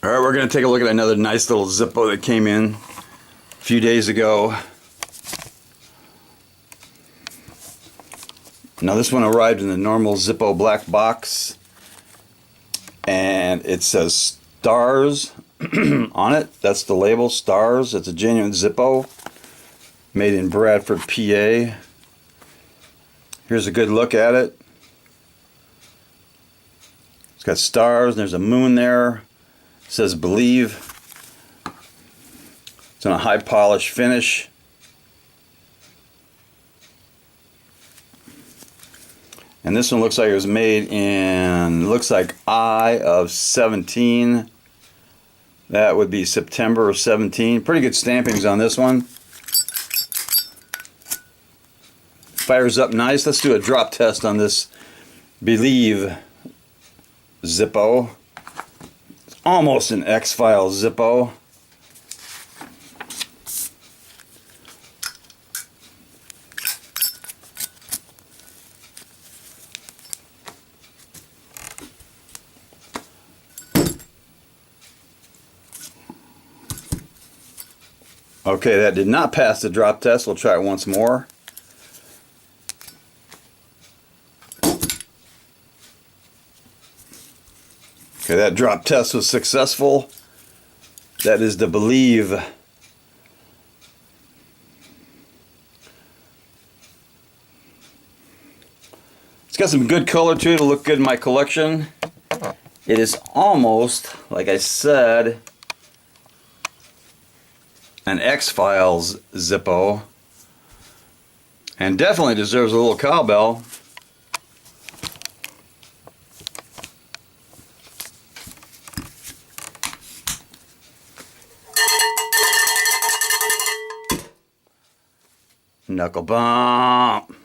All right, we're going to take a look at another nice little Zippo that came in a few days ago. Now this one arrived in the normal Zippo black box, and it says Stars on it. That's the label, Stars. It's a genuine Zippo made in Bradford, PA. Here's a good look at it. It's got stars, and there's a moon there. It says Believe. It's on a high polish finish. And this one looks like it was made in, looks like I of 17. That would be September of 17. Pretty good stampings on this one. Fires up nice. Let's do a drop test on this Believe Zippo. It's almost an X-Files Zippo. Okay, that did not pass the drop test. We'll try it once more. Okay, that drop test was successful. That is the Believe. It's got some good color to it. It'll look good in my collection. It is almost, like I said, an X-Files Zippo. And definitely deserves a little cowbell. Knuckle bump.